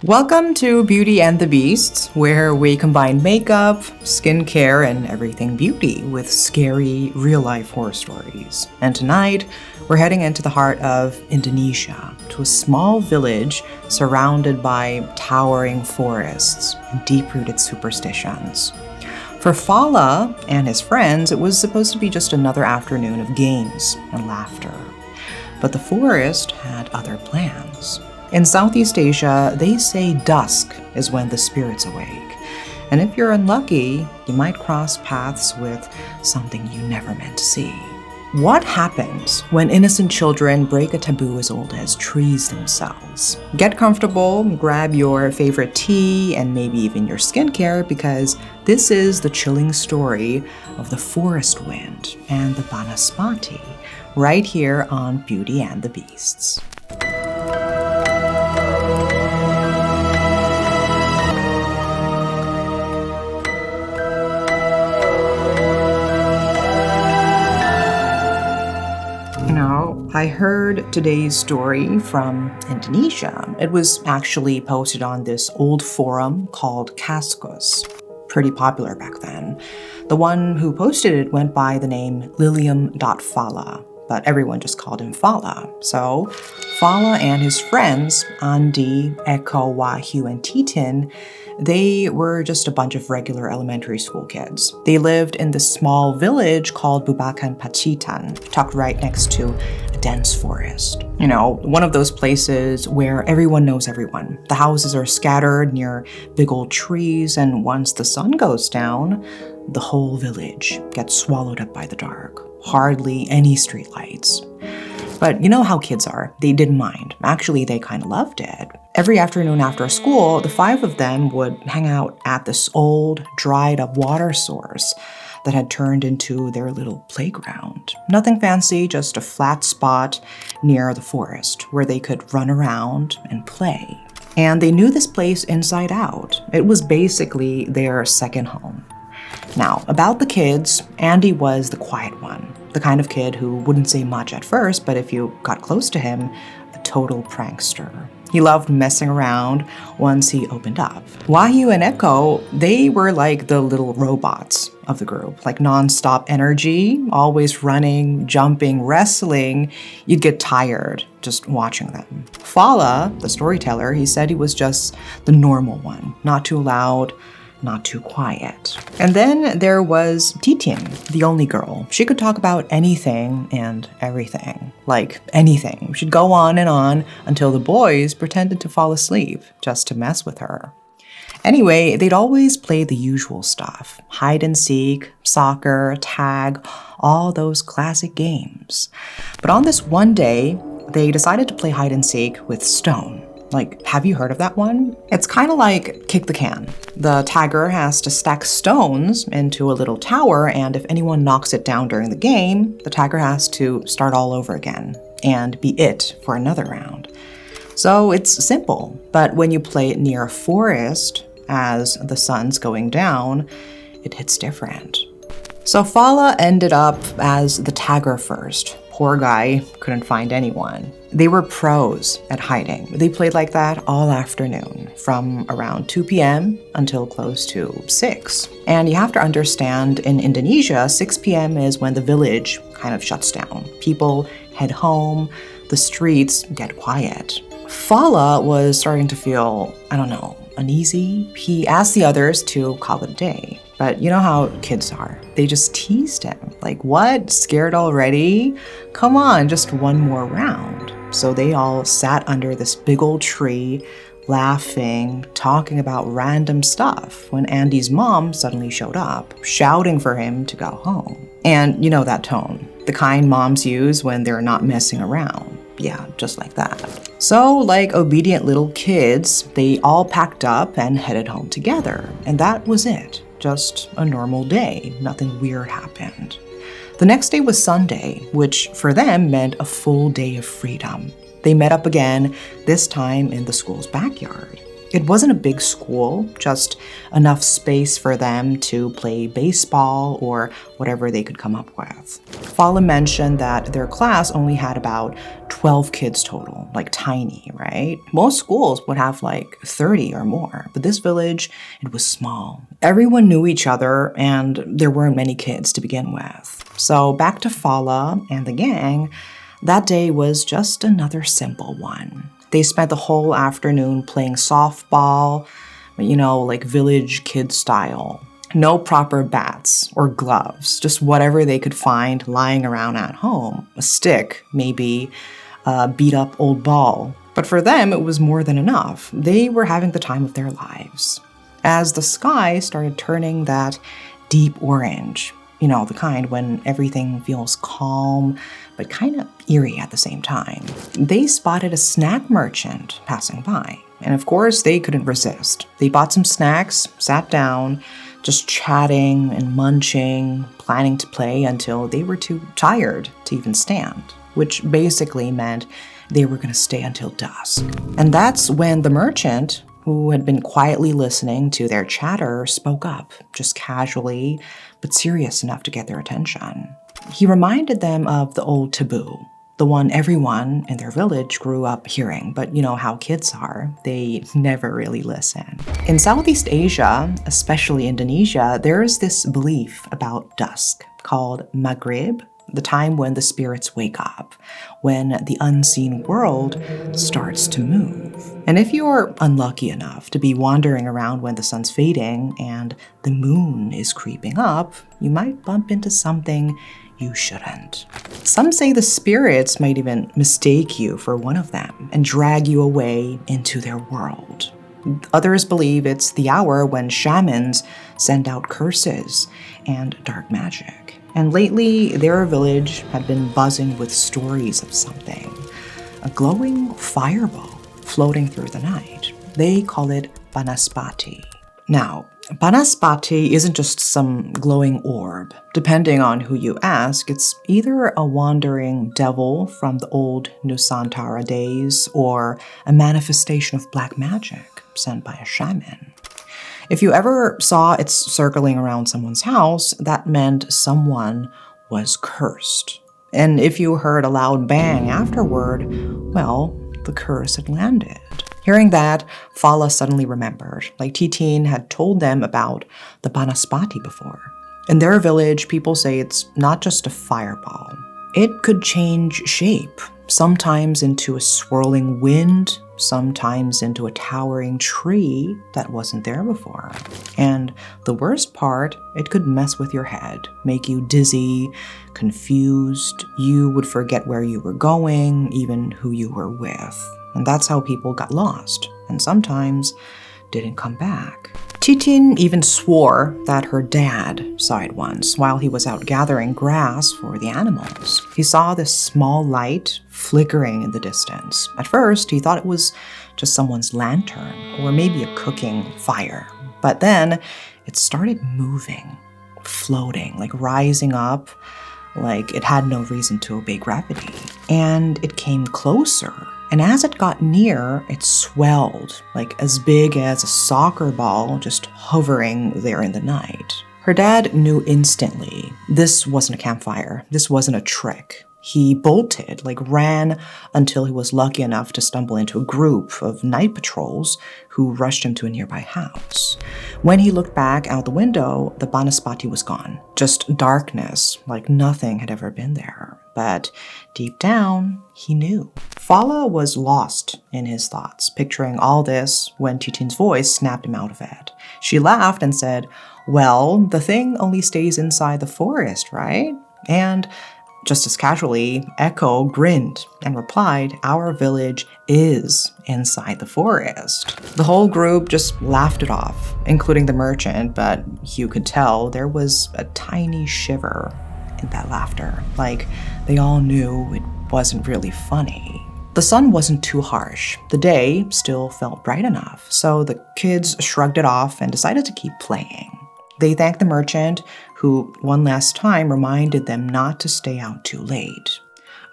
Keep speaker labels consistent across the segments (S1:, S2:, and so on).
S1: Welcome to Beauty and the Beast, where we combine makeup, skincare, and everything beauty with scary, real-life horror stories. And tonight, we're heading into the heart of Indonesia, to a small village surrounded by towering forests and deep-rooted superstitions. For Fala and his friends, it was supposed to be just another afternoon of games and laughter. But the forest had other plans. In Southeast Asia, they say dusk is when the spirits awake. And if you're unlucky, you might cross paths with something you never meant to see. What happens when innocent children break a taboo as old as trees themselves? Get comfortable, grab your favorite tea, and maybe even your skincare, because this is the chilling story of the forest wind and the Banaspati, right here on Beauty and the Beasts. I heard today's story from Indonesia. It was actually posted on this old forum called Kaskus. Pretty popular back then. The one who posted it went by the name Lilium.Fala, but everyone just called him Fala. So Fala and his friends, Andi, Eko, Wahyu, and Titin, they were just a bunch of regular elementary school kids. They lived in this small village called Bubakan, tucked right next to a dense forest. You know, one of those places where everyone knows everyone. The houses are scattered near big old trees, and once the sun goes down, the whole village gets swallowed up by the dark. Hardly any streetlights. But you know how kids are. They didn't mind. Actually, they kind of loved it. Every afternoon after school, the five of them would hang out at this old, dried-up water source that had turned into their little playground. Nothing fancy, just a flat spot near the forest where they could run around and play. And they knew this place inside out. It was basically their second home. Now, about the kids, Andy was the quiet one. The kind of kid who wouldn't say much at first, but if you got close to him, a total prankster. He loved messing around once he opened up. Wahyu and Eko, they were like the little robots of the group, like non-stop energy, always running, jumping, wrestling. You'd get tired just watching them. Fala, the storyteller, he said he was just the normal one, not too loud, not too quiet. And then there was Titin, the only girl. She could talk about anything and everything. Like anything. She'd go on and on until the boys pretended to fall asleep just to mess with her. Anyway, they'd always play the usual stuff. Hide and seek, soccer, tag, all those classic games. But on this one day, they decided to play hide and seek with stone. Like, have you heard of that one? It's kind of like kick the can. The tagger has to stack stones into a little tower, and if anyone knocks it down during the game, the tagger has to start all over again and be it for another round. So it's simple, but when you play it near a forest as the sun's going down, it hits different. So Fala ended up as the tagger first. Poor guy, couldn't find anyone. They were pros at hiding. They played like that all afternoon, from around 2 p.m. until close to 6. And you have to understand, in Indonesia, 6 p.m. is when the village kind of shuts down. People head home, the streets get quiet. Fala was starting to feel, uneasy. He asked the others to call it a day. But you know how kids are. They just teased him. Like, what? Scared already? Come on, just one more round. So they all sat under this big old tree, laughing, talking about random stuff, when Andy's mom suddenly showed up, shouting for him to go home. And you know that tone, the kind moms use when they're not messing around. Yeah, just like that. So, like obedient little kids, they all packed up and headed home together. And that was it. Just a normal day. Nothing weird happened. The next day was Sunday, which for them meant a full day of freedom. They met up again, this time in the school's backyard. It wasn't a big school, just enough space for them to play baseball or whatever they could come up with. Fala mentioned that their class only had about 12 kids total, like tiny, right? Most schools would have like 30 or more, but this village, it was small. Everyone knew each other and there weren't many kids to begin with. So back to Fala and the gang, that day was just another simple one. They spent the whole afternoon playing softball, like village kid style. No proper bats or gloves, just whatever they could find lying around at home. A stick, maybe a beat-up old ball. But for them, it was more than enough. They were having the time of their lives. As the sky started turning that deep orange, the kind when everything feels calm, but kind of eerie at the same time, they spotted a snack merchant passing by. And of course, they couldn't resist. They bought some snacks, sat down, just chatting and munching, planning to play until they were too tired to even stand, which basically meant they were going to stay until dusk. And that's when the merchant, who had been quietly listening to their chatter, spoke up, just casually, but serious enough to get their attention. He reminded them of the old taboo, the one everyone in their village grew up hearing, but you know how kids are, they never really listen. In Southeast Asia, especially Indonesia, there is this belief about dusk called Maghrib, the time when the spirits wake up, when the unseen world starts to move. And if you're unlucky enough to be wandering around when the sun's fading and the moon is creeping up, you might bump into something you shouldn't. Some say the spirits might even mistake you for one of them and drag you away into their world. Others believe it's the hour when shamans send out curses and dark magic. And lately, their village had been buzzing with stories of something, a glowing fireball floating through the night. They call it Banaspati. Now, Banaspati isn't just some glowing orb. Depending on who you ask, it's either a wandering devil from the old Nusantara days or a manifestation of black magic sent by a shaman. If you ever saw it circling around someone's house, that meant someone was cursed. And if you heard a loud bang afterward, well, the curse had landed. Hearing that, Fala suddenly remembered, like Titin had told them about the Banaspati before. In their village, people say it's not just a fireball. It could change shape, sometimes into a swirling wind, sometimes into a towering tree that wasn't there before. And the worst part, it could mess with your head, make you dizzy, confused. You would forget where you were going, even who you were with. And that's how people got lost, and sometimes didn't come back. Titin even swore that her dad saw it once while he was out gathering grass for the animals. He saw this small light flickering in the distance. At first, he thought it was just someone's lantern or maybe a cooking fire. But then it started moving, floating, like rising up, like it had no reason to obey gravity. And it came closer. And as it got near, it swelled, like as big as a soccer ball just hovering there in the night. Her dad knew instantly this wasn't a campfire. This wasn't a trick. He bolted, ran until he was lucky enough to stumble into a group of night patrols who rushed him to a nearby house. When he looked back out the window, the Banaspati was gone. Just darkness, like nothing had ever been there. But deep down, he knew. Fala was lost in his thoughts, picturing all this when Titin's voice snapped him out of it. She laughed and said, "Well, the thing only stays inside the forest, right?" And just as casually, Eko grinned and replied, "Our village is inside the forest." The whole group just laughed it off, including the merchant, but you could tell there was a tiny shiver in that laughter, like they all knew it wasn't really funny. The sun wasn't too harsh. The day still felt bright enough, so the kids shrugged it off and decided to keep playing. They thanked the merchant, who one last time reminded them not to stay out too late.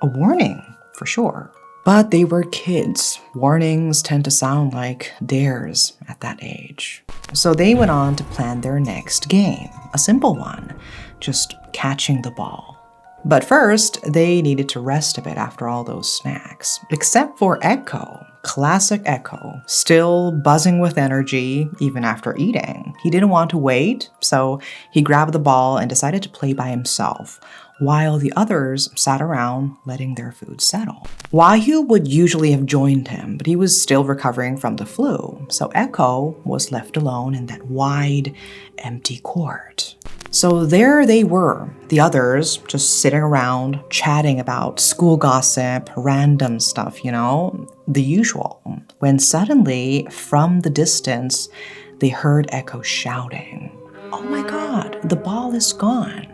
S1: A warning, for sure. But they were kids. Warnings tend to sound like dares at that age. So they went on to plan their next game, a simple one, just catching the ball. But first, they needed to rest a bit after all those snacks. Except for Eko, classic Eko, still buzzing with energy even after eating. He didn't want to wait, so he grabbed the ball and decided to play by himself, while the others sat around letting their food settle. Wahyu would usually have joined him, but he was still recovering from the flu, so Eko was left alone in that wide, empty court. So there they were, the others just sitting around, chatting about school gossip, random stuff, the usual. When suddenly, from the distance, they heard Eko shouting, "Oh my God, the ball is gone."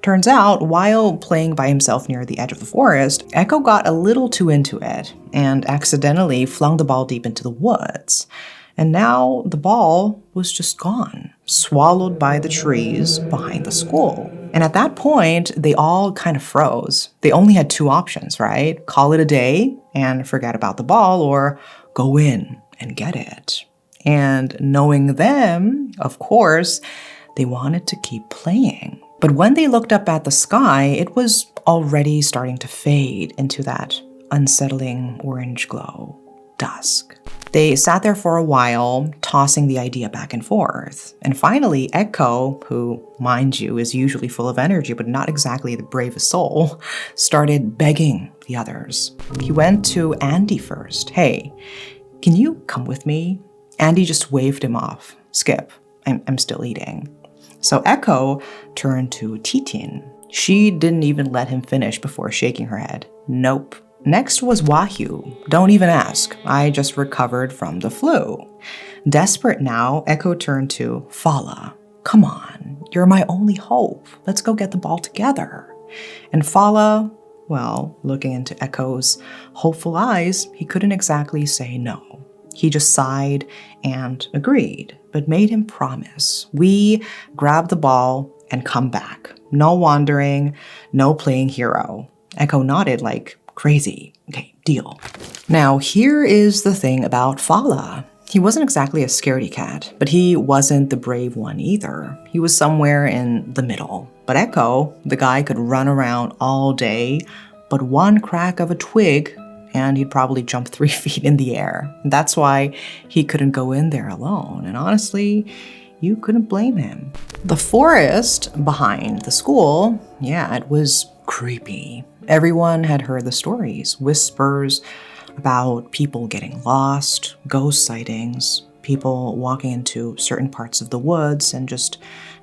S1: Turns out, while playing by himself near the edge of the forest, Eko got a little too into it and accidentally flung the ball deep into the woods. And now the ball was just gone, swallowed by the trees behind the school. And at that point, they all kind of froze. They only had two options, right? Call it a day and forget about the ball, or go in and get it. And knowing them, of course, they wanted to keep playing. But when they looked up at the sky, it was already starting to fade into that unsettling orange glow. Dusk. They sat there for a while, tossing the idea back and forth. And finally, Eko, who, mind you, is usually full of energy but not exactly the bravest soul, started begging the others. He went to Andy first. "Hey, can you come with me?" Andy just waved him off. "Skip, I'm still eating." So Eko turned to Titin. She didn't even let him finish before shaking her head. "Nope." Next was Wahyu. "Don't even ask. I just recovered from the flu." Desperate now, Eko turned to Fala. "Come on, you're my only hope. Let's go get the ball together." And Fala, well, looking into Eko's hopeful eyes, he couldn't exactly say no. He just sighed and agreed, but made him promise. "We grab the ball and come back. No wandering, no playing hero." Eko nodded like crazy. "Okay, deal." Now, here is the thing about Fala. He wasn't exactly a scaredy cat, but he wasn't the brave one either. He was somewhere in the middle. But Eko, the guy could run around all day, but one crack of a twig and he'd probably jump 3 feet in the air. That's why he couldn't go in there alone. And honestly, you couldn't blame him. The forest behind the school, yeah, it was creepy. Everyone had heard the stories, whispers about people getting lost, ghost sightings, people walking into certain parts of the woods and just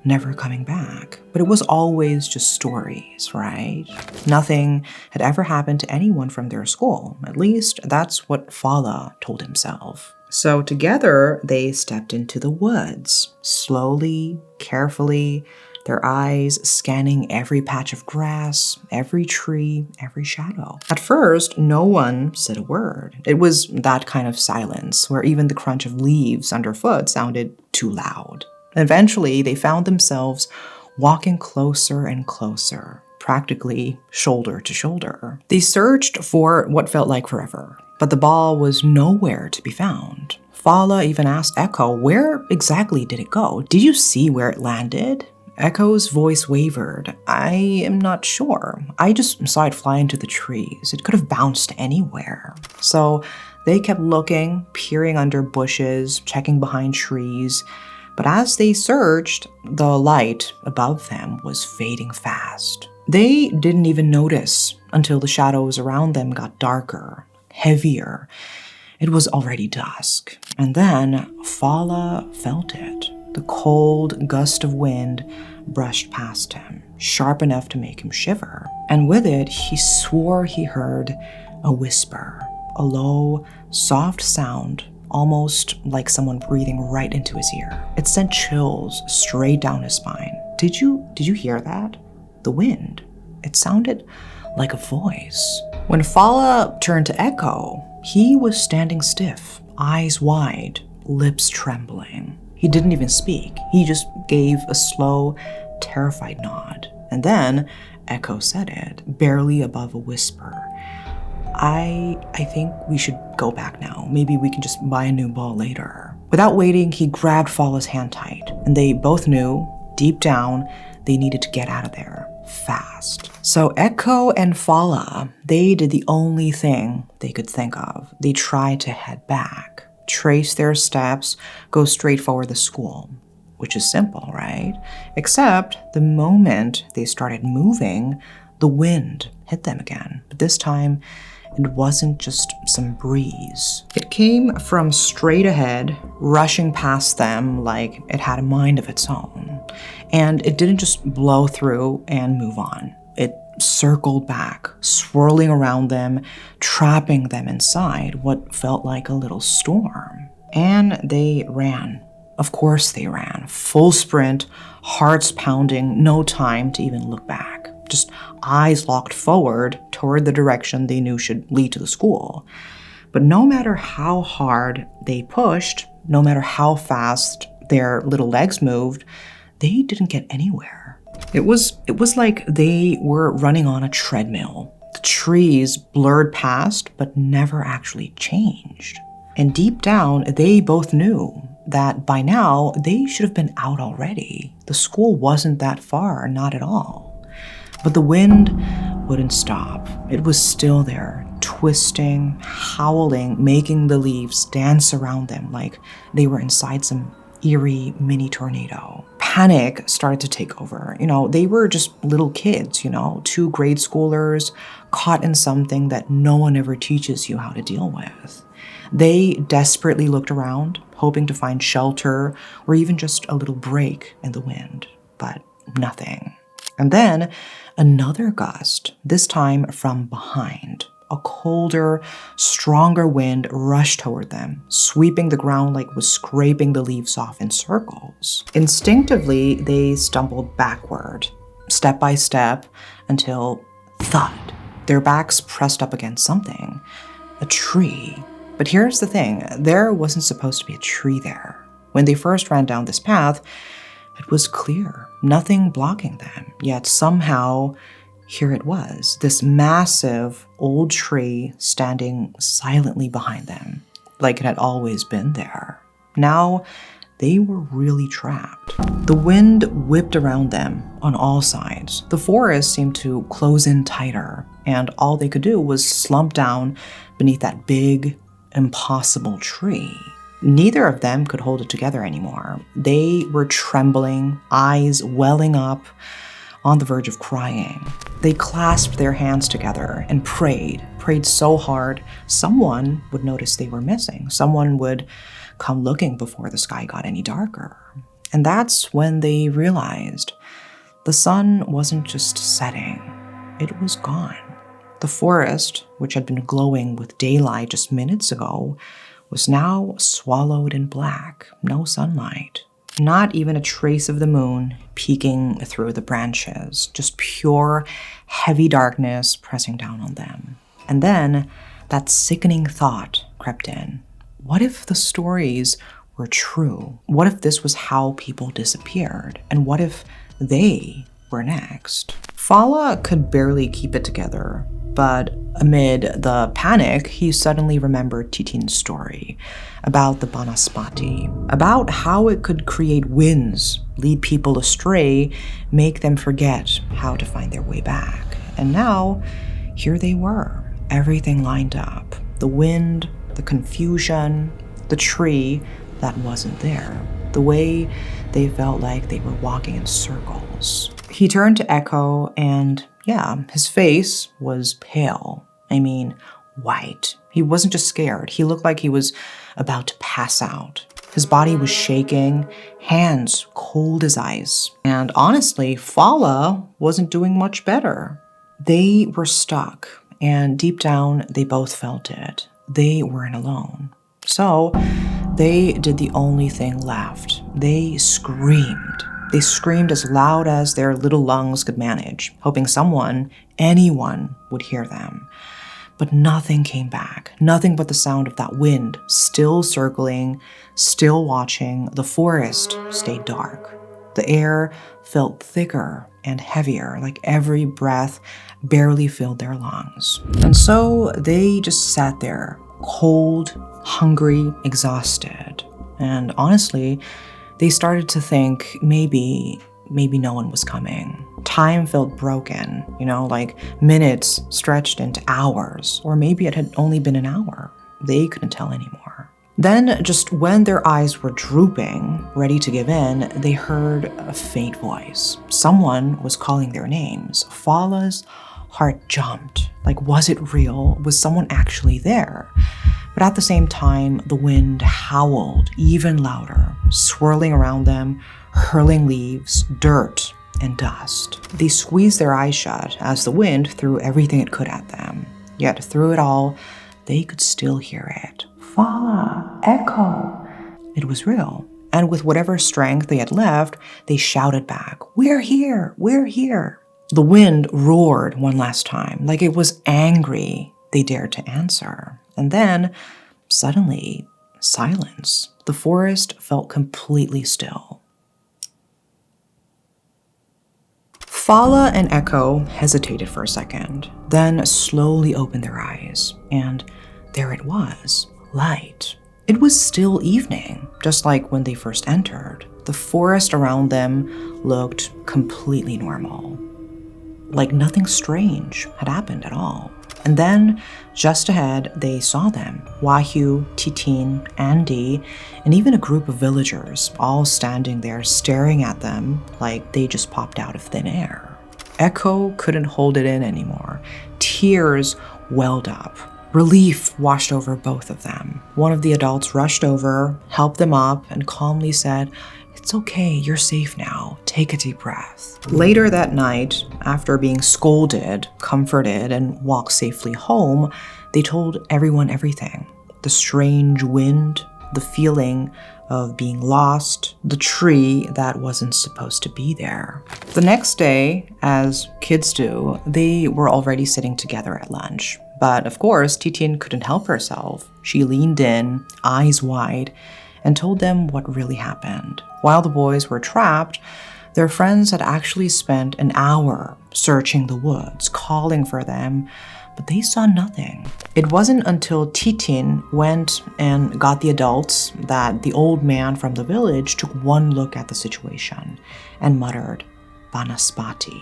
S1: never coming back. But it was always just stories, right? Nothing had ever happened to anyone from their school. At least that's what Fala told himself. So together, they stepped into the woods, slowly, carefully, their eyes scanning every patch of grass, every tree, every shadow. At first, no one said a word. It was that kind of silence where even the crunch of leaves underfoot sounded too loud. Eventually, they found themselves walking closer and closer, practically shoulder to shoulder. They searched for what felt like forever, but the ball was nowhere to be found. Fala even asked Eko, where exactly did it go? Did you see where it landed? Eko's voice wavered. "I am not sure. I just saw it fly into the trees. It could have bounced anywhere." So they kept looking, peering under bushes, checking behind trees. But as they searched, the light above them was fading fast. They didn't even notice until the shadows around them got darker, heavier. It was already dusk. And then Fala felt it. The cold gust of wind brushed past him, sharp enough to make him shiver. And with it, he swore he heard a whisper, a low, soft sound, almost like someone breathing right into his ear. It sent chills straight down his spine. Did you hear that? The wind. It sounded like a voice. When Fala turned to Eko, he was standing stiff, eyes wide, lips trembling. He didn't even speak. He just gave a slow, terrified nod. And then Eko said it, barely above a whisper. I think we should go back now. Maybe we can just buy a new ball later. Without waiting, he grabbed Fala's hand tight, and they both knew, deep down, they needed to get out of there fast. So Eko and Fala, they did the only thing they could think of. They tried to head back, trace their steps, go straight for the school, which is simple, right? Except the moment they started moving, the wind hit them again. But this time, it wasn't just some breeze. It came from straight ahead, rushing past them like it had a mind of its own. And it didn't just blow through and move on. It circled back, swirling around them, trapping them inside what felt like a little storm. And they ran. Of course they ran. Full sprint, hearts pounding, no time to even look back. Just eyes locked forward toward the direction they knew should lead to the school. But no matter how hard they pushed, no matter how fast their little legs moved, they didn't get anywhere. It was like they were running on a treadmill. The trees blurred past, but never actually changed. And deep down, they both knew that by now, they should have been out already. The school wasn't that far, not at all. But the wind wouldn't stop. It was still there, twisting, howling, making the leaves dance around them like they were inside some eerie mini tornado. Panic started to take over. They were just little kids, 2 grade schoolers caught in something that no one ever teaches you how to deal with. They desperately looked around, hoping to find shelter or even just a little break in the wind, but nothing. And then another gust, this time from behind. A colder, stronger wind rushed toward them, sweeping the ground like it was scraping the leaves off in circles. Instinctively, they stumbled backward, step by step, until thud. Their backs pressed up against something. A tree. But here's the thing, there wasn't supposed to be a tree there. When they first ran down this path, it was clear, nothing blocking them. Yet somehow, here it was, this massive old tree standing silently behind them, like it had always been there. Now, they were really trapped. The wind whipped around them on all sides. The forest seemed to close in tighter, and all they could do was slump down beneath that big, impossible tree. Neither of them could hold it together anymore. They were trembling, eyes welling up, on the verge of crying. They clasped their hands together and prayed so hard someone would notice they were missing. Someone would come looking before the sky got any darker. And that's when they realized the sun wasn't just setting, it was gone. The forest, which had been glowing with daylight just minutes ago, was now swallowed in black, no sunlight. Not even a trace of the moon peeking through the branches, just pure, heavy darkness pressing down on them. And then that sickening thought crept in. What if the stories were true? What if this was how people disappeared? And what if they were next? Fala could barely keep it together, but amid the panic, he suddenly remembered Titin's story about the Banaspati, about how it could create winds, lead people astray, make them forget how to find their way back. And now, here they were, everything lined up. The wind, the confusion, the tree that wasn't there. The way they felt like they were walking in circles. He turned to Eko and his face was pale. I mean, white. He wasn't just scared. He looked like he was about to pass out. His body was shaking, hands cold as ice. And honestly, Fala wasn't doing much better. They were stuck, and deep down, they both felt it. They weren't alone. So they did the only thing left. They screamed. They screamed as loud as their little lungs could manage, hoping someone, anyone, would hear them. But nothing came back. Nothing but the sound of that wind, still circling, still watching. The forest stayed dark. The air felt thicker and heavier, like every breath barely filled their lungs. And so they just sat there, cold, hungry, exhausted. And honestly, they started to think maybe no one was coming. Time felt broken, like minutes stretched into hours, or maybe it had only been an hour. They couldn't tell anymore. Then, just when their eyes were drooping, ready to give in, they heard a faint voice. Someone was calling their names. Fala's heart jumped. Like, was it real? Was someone actually there? But at the same time, the wind howled even louder, swirling around them, hurling leaves, dirt, and dust. They squeezed their eyes shut as the wind threw everything it could at them. Yet through it all, they could still hear it. Fala, Eko. It was real. And with whatever strength they had left, they shouted back, "We're here, we're here." The wind roared one last time, like it was angry they dared to answer. And then, suddenly, silence. The forest felt completely still. Fala and Eko hesitated for a second, then slowly opened their eyes, and there it was, light. It was still evening, just like when they first entered. The forest around them looked completely normal, like nothing strange had happened at all. And then, just ahead, they saw them, Wahyu, Titin, Andy, and even a group of villagers, all standing there staring at them like they just popped out of thin air. Eko couldn't hold it in anymore. Tears welled up. Relief washed over both of them. One of the adults rushed over, helped them up, and calmly said, "It's okay, you're safe now. Take a deep breath." Later that night, after being scolded, comforted, and walked safely home, they told everyone everything. The strange wind, the feeling of being lost, the tree that wasn't supposed to be there. The next day, as kids do, they were already sitting together at lunch. But of course, Titin couldn't help herself. She leaned in, eyes wide, and told them what really happened. While the boys were trapped, their friends had actually spent an hour searching the woods, calling for them, but they saw nothing. It wasn't until Titin went and got the adults that the old man from the village took one look at the situation and muttered, "Banaspati."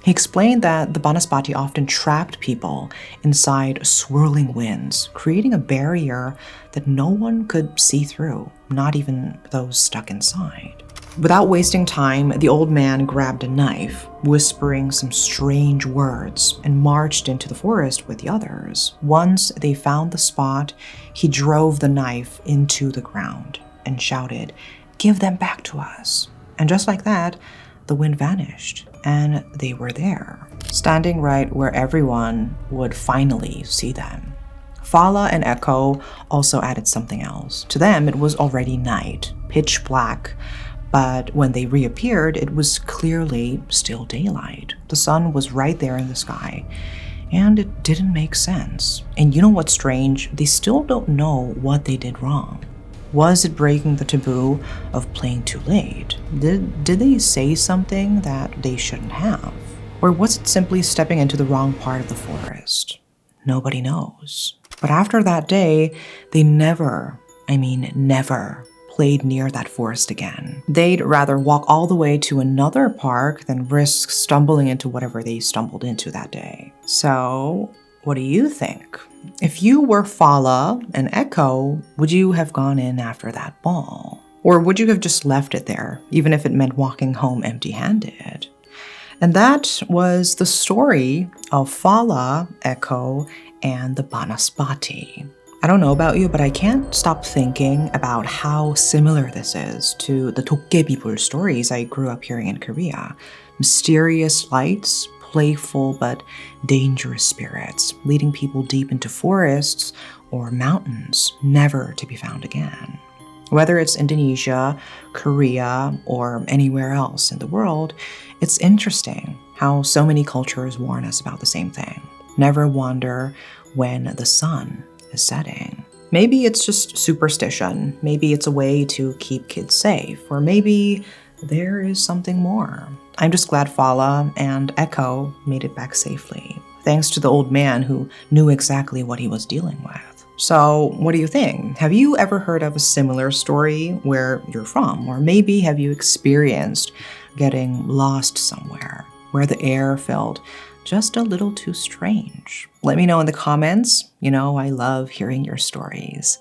S1: He explained that the Banaspati often trapped people inside swirling winds, creating a barrier that no one could see through, not even those stuck inside. Without wasting time, the old man grabbed a knife, whispering some strange words, and marched into the forest with the others. Once they found the spot, he drove the knife into the ground and shouted, "Give them back to us." And just like that, the wind vanished, and they were there, standing right where everyone would finally see them. Fala and Eko also added something else. To them, it was already night, pitch black, but when they reappeared, it was clearly still daylight. The sun was right there in the sky, and it didn't make sense. And you know what's strange? They still don't know what they did wrong. Was it breaking the taboo of playing too late? Did they say something that they shouldn't have? Or was it simply stepping into the wrong part of the forest? Nobody knows. But after that day, they never played near that forest again. They'd rather walk all the way to another park than risk stumbling into whatever they stumbled into that day. So, what do you think? If you were Fala and Eko, would you have gone in after that ball? Or would you have just left it there, even if it meant walking home empty-handed? And that was the story of Fala, Eko, and the Banaspati. I don't know about you, but I can't stop thinking about how similar this is to the 도깨비불 stories I grew up hearing in Korea. Mysterious lights, playful but dangerous spirits, leading people deep into forests or mountains, never to be found again. Whether it's Indonesia, Korea, or anywhere else in the world, it's interesting how so many cultures warn us about the same thing. Never wander when the sun is setting. Maybe it's just superstition. Maybe it's a way to keep kids safe. Or maybe there is something more. I'm just glad Fala and Eko made it back safely, thanks to the old man who knew exactly what he was dealing with. So what do you think? Have you ever heard of a similar story where you're from? Or maybe have you experienced getting lost somewhere where the air felt just a little too strange? Let me know in the comments. You know, I love hearing your stories.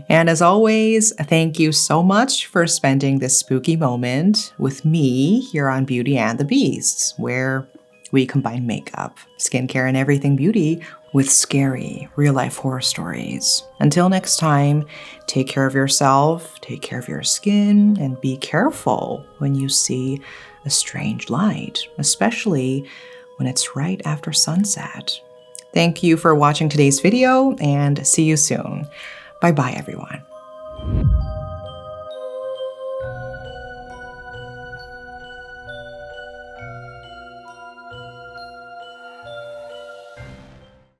S1: And as always, thank you so much for spending this spooky moment with me here on Beauty and the Beasts, where we combine makeup, skincare, and everything beauty with scary, real-life horror stories. Until next time, take care of yourself, take care of your skin, and be careful when you see a strange light, especially when it's right after sunset. Thank you for watching today's video, and see you soon. Bye-bye, everyone.